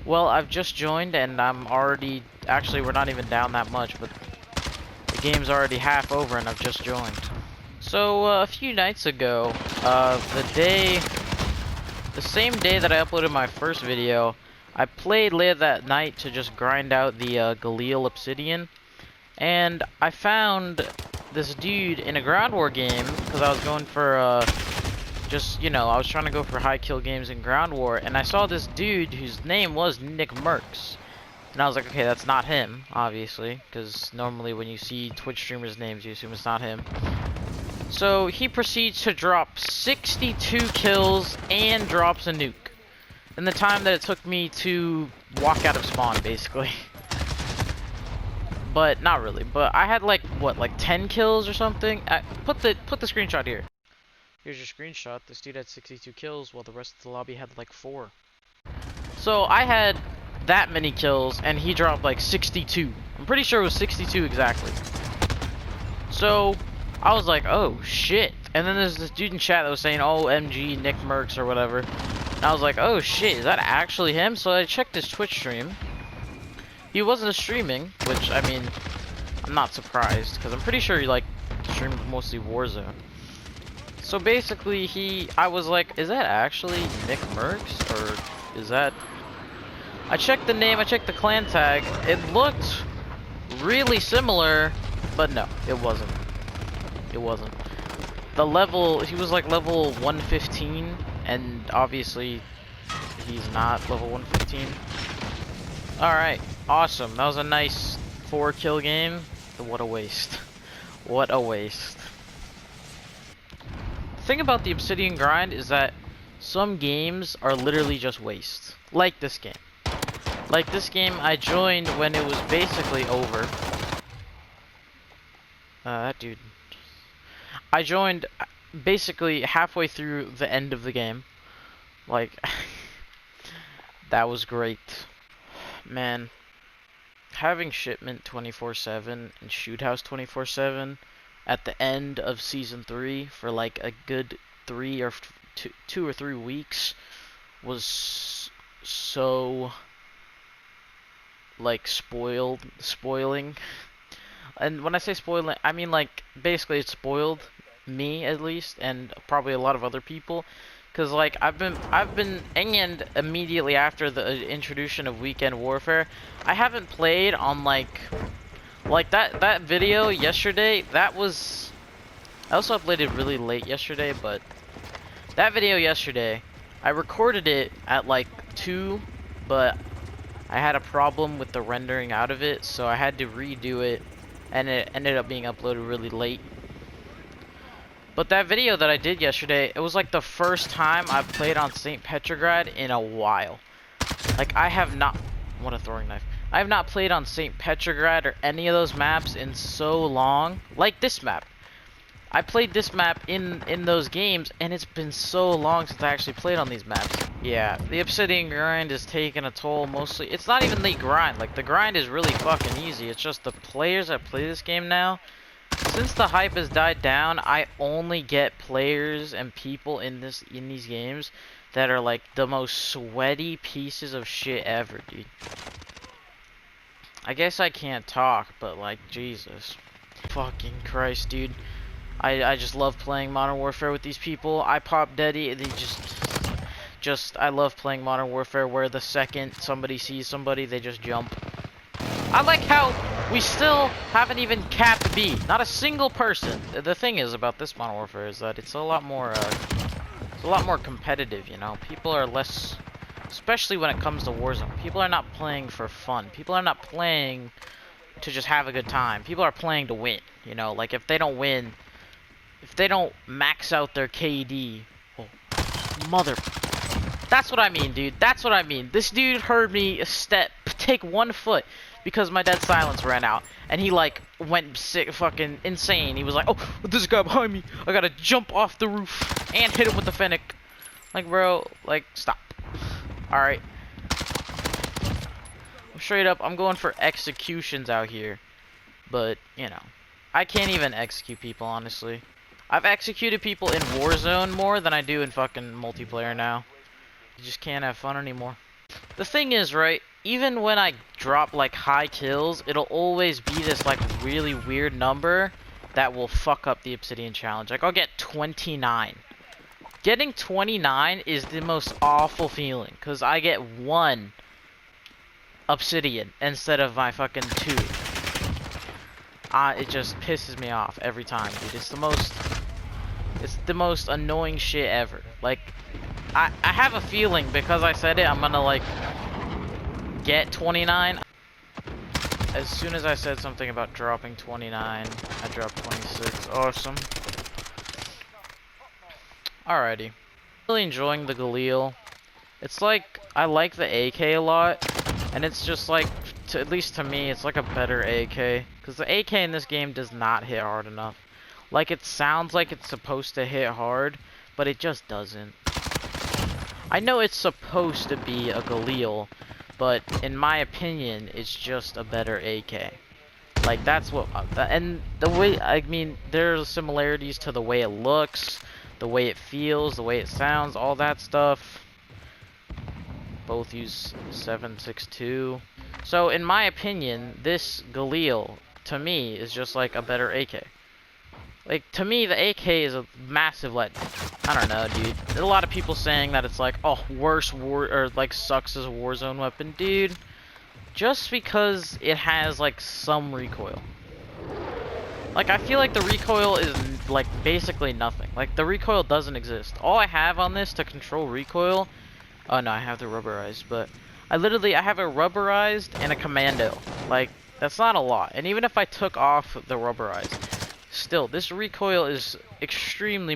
Well, I've just joined and I'm already... Actually, we're not even down that much, but the game's already half over and I've just joined. So, a few nights ago, the same day that I uploaded my first video, I played late that night to just grind out the Galil Obsidian, and I found this dude in a ground war game, because I was going for, I was trying to go for high kill games in ground war, and I saw this dude whose name was Nick Mercs. And I was like, okay, that's not him, obviously, because normally when you see Twitch streamers' names, you assume it's not him. So he proceeds to drop 62 kills and drops a nuke in the time that it took me to walk out of spawn, basically. But not really. But I had like what, like 10 kills or something. Put the screenshot here. Here's your screenshot. This dude had 62 kills while the rest of the lobby had like 4. So I had that many kills and he dropped like 62. I'm pretty sure it was 62 exactly. So I was like, oh shit. And then there's this dude in chat that was saying, oh, MG, Nick Mercs or whatever. And I was like, oh shit, is that actually him? So I checked his Twitch stream. He wasn't streaming, which, I mean, I'm not surprised, because I'm pretty sure he, like, streamed mostly Warzone. So basically, I was like, is that actually Nick Mercs? Or is that... I checked the name, I checked the clan tag. It looked really similar, but no, it wasn't. It wasn't. The level, he was like level 115, and obviously he's not level 115. Alright, awesome. That was a nice 4-kill game. What a waste. What a waste. The thing about the Obsidian grind is that some games are literally just waste. Like this game. Like this game, I joined when it was basically over. That dude. I joined basically halfway through the end of the game. Like, that was great. Man, having shipment 24/7 and shoot house 24/7 at the end of season 3 for like a good 2 or 3 weeks was so like spoiling. And when I say spoiling, I mean like basically it spoiled me at least, and probably a lot of other people, because like I've been and immediately after the introduction of Weekend Warfare, I haven't played on like that video yesterday. That was, I also uploaded really late yesterday, but that video yesterday, I recorded it at like 2, but I had a problem with the rendering out of it, so I had to redo it, and it ended up being uploaded really late. But that video that I did yesterday, it was like the first time I've played on St. Petrograd in a while. Like, I have not... What a throwing knife. I have not played on St. Petrograd or any of those maps in so long. Like this map. I played this map in those games, and it's been so long since I actually played on these maps. Yeah, the Obsidian grind is taking a toll mostly. It's not even the grind. Like, the grind is really fucking easy. It's just the players that play this game now. Since the hype has died down, I only get players and people in these games that are like the most sweaty pieces of shit ever, dude. I guess I can't talk, but like, Jesus. Fucking Christ, dude. I just love playing Modern Warfare with these people. I pop Deddy, and they I love playing Modern Warfare where the second somebody sees somebody, they just jump. I like how we still haven't even capped B. Not a single person. The thing is about this Modern Warfare is that it's a lot more competitive, you know. People are less, especially when it comes to Warzone. People are not playing for fun. People are not playing to just have a good time. People are playing to win, you know. Like, if they don't win, if they don't max out their KD, oh, mother... That's what I mean, dude. That's what I mean. This dude heard me take 1 foot because my dead silence ran out, and he like went fucking insane. He was like, "Oh, this guy behind me! I gotta jump off the roof and hit him with the Fennec." Like, bro, like, stop. All right, straight up, I'm going for executions out here, but you know, I can't even execute people honestly. I've executed people in Warzone more than I do in fucking multiplayer now. You just can't have fun anymore. The thing is, right, even when I drop like high kills, it'll always be this like really weird number that will fuck up the Obsidian challenge. Like I'll get 29. Getting 29 is the most awful feeling, because I get 1 Obsidian instead of my fucking 2. It just pisses me off every time, dude. It's the most annoying shit ever. Like, I have a feeling because I said it, I'm gonna like get 29. As soon as I said something about dropping 29, I dropped 26. Awesome. Alrighty. Really enjoying the Galil. It's like, I like the AK a lot, and it's just like, at least to me, it's like a better AK. Because the AK in this game does not hit hard enough. Like, it sounds like it's supposed to hit hard, but it just doesn't. I know it's supposed to be a Galil, but in my opinion, it's just a better AK. Like, that's what, and the way, I mean, there's similarities to the way it looks, the way it feels, the way it sounds, all that stuff. Both use 7.62. So, in my opinion, this Galil, to me, is just like a better AK. Like, to me, the AK is a massive I don't know, dude. There's a lot of people saying that it's like, oh, worse or like sucks as a Warzone weapon, dude. Just because it has like some recoil. Like, I feel like the recoil is like basically nothing. Like, the recoil doesn't exist. All I have on this to control recoil, oh no, I have the rubberized, but I have a rubberized and a commando. Like, that's not a lot. And even if I took off the rubberized, still, this recoil is extremely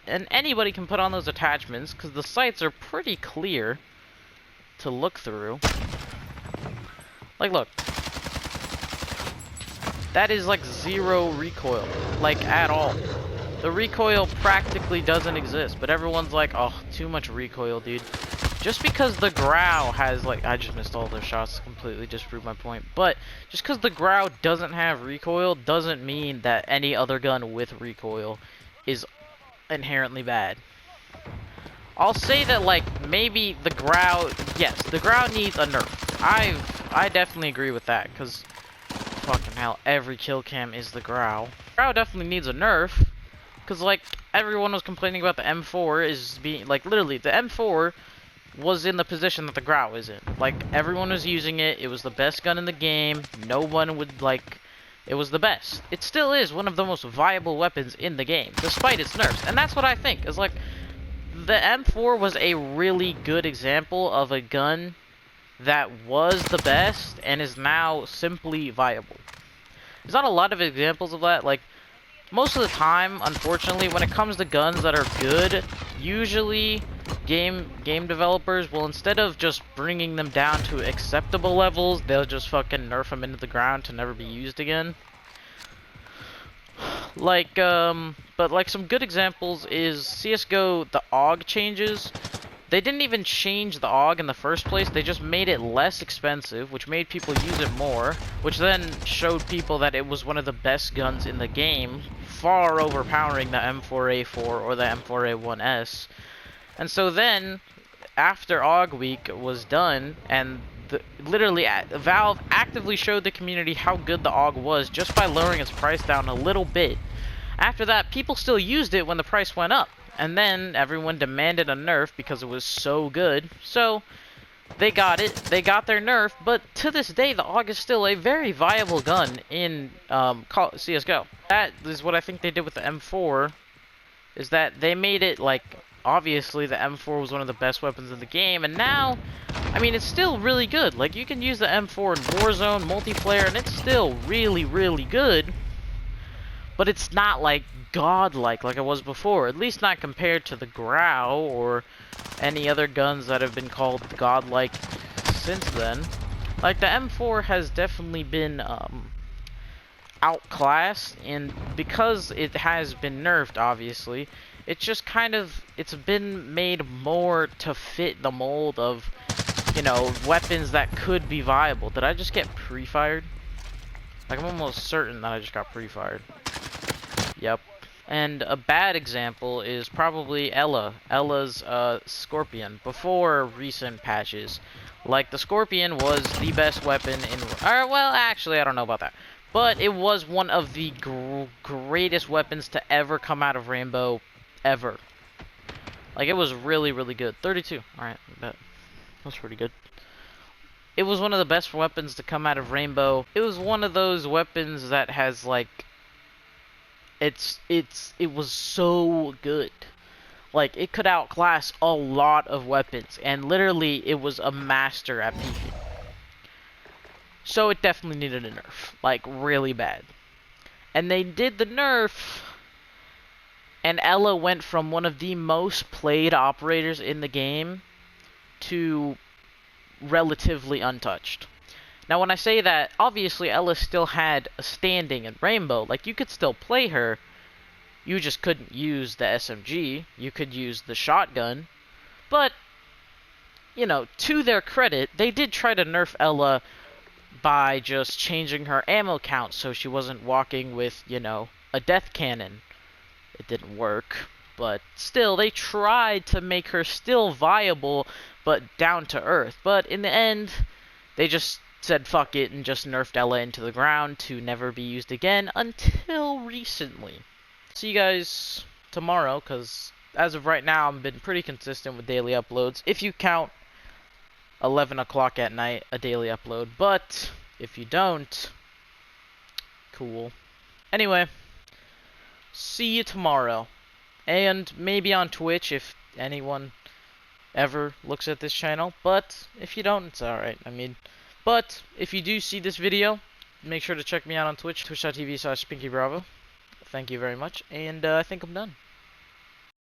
and anybody can put on those attachments because the sights are pretty clear to look through. Like, look. That is like 0 recoil, like at all. The recoil practically doesn't exist, but everyone's like, oh, too much recoil, dude. Just because the Grau has, like, I just missed all their shots to completely disprove my point, but just because the Grau doesn't have recoil doesn't mean that any other gun with recoil is inherently bad. I'll say that, like, maybe the Grau, yes, the Grau needs a nerf. I definitely agree with that, because fucking hell, every kill cam is the Grau. Grau definitely needs a nerf, because, like, everyone was complaining about the M4 is being, like, literally, the M4 was in the position that the Grau is in. Like, everyone was using it, it was the best gun in the game, no one would, like, it was the best. It still is one of the most viable weapons in the game, despite its nerfs, and that's what I think, is like, the M4 was a really good example of a gun that was the best, and is now simply viable. There's not a lot of examples of that, like, most of the time, unfortunately, when it comes to guns that are good, usually game developers will, instead of just bringing them down to acceptable levels, they'll just fucking nerf them into the ground to never be used again. Like, but like some good examples is CSGO, the AUG changes. They didn't even change the AUG in the first place, they just made it less expensive, which made people use it more, which then showed people that it was one of the best guns in the game, far overpowering the M4A4 or the M4A1S. And so then, after AUG Week was done, and literally Valve actively showed the community how good the AUG was just by lowering its price down a little bit. After that, people still used it when the price went up. And then everyone demanded a nerf because it was so good. So they got it. They got their nerf. But to this day, the AUG is still a very viable gun in CSGO. That is what I think they did with the M4. Is that they made it, like, obviously the M4 was one of the best weapons in the game. And now, I mean, it's still really good. Like, you can use the M4 in Warzone, multiplayer, and it's still really, really good. But it's not, like, godlike like it was before, at least not compared to the Grau or any other guns that have been called godlike since then. Like, the M4 has definitely been outclassed, and because it has been nerfed, obviously, it's just kind of, it's been made more to fit the mold of, you know, weapons that could be viable. Did I just get pre-fired? Like, I'm almost certain that I just got pre-fired. Yep. And a bad example is probably Ela. Ela's Scorpion, before recent patches. Like, the Scorpion was the best weapon in... Or, well, actually, I don't know about that. But it was one of the greatest weapons to ever come out of Rainbow, ever. Like, it was really, really good. 32. Alright, that was pretty good. It was one of the best weapons to come out of Rainbow. It was one of those weapons that has, like... It was so good. Like, it could outclass a lot of weapons, and literally, it was a master at peeking. So it definitely needed a nerf, like, really bad. And they did the nerf, and Ela went from one of the most played operators in the game to relatively untouched. Now, when I say that, obviously Ela still had a standing in Rainbow. Like, you could still play her, you just couldn't use the SMG, you could use the shotgun, but, you know, to their credit, they did try to nerf Ela by just changing her ammo count so she wasn't walking with, you know, a death cannon. It didn't work, but still, they tried to make her still viable, but down to earth. But in the end, they just said fuck it and just nerfed Ela into the ground to never be used again until recently. See you guys tomorrow, because as of right now, I've been pretty consistent with daily uploads. If you count 11 o'clock at night, a daily upload. But if you don't, cool. Anyway, see you tomorrow. And maybe on Twitch if anyone ever looks at this channel. But if you don't, it's alright. I mean, but if you do see this video, make sure to check me out on Twitch, twitch.tv/SpinkyBravo. Thank you very much, and I think I'm done.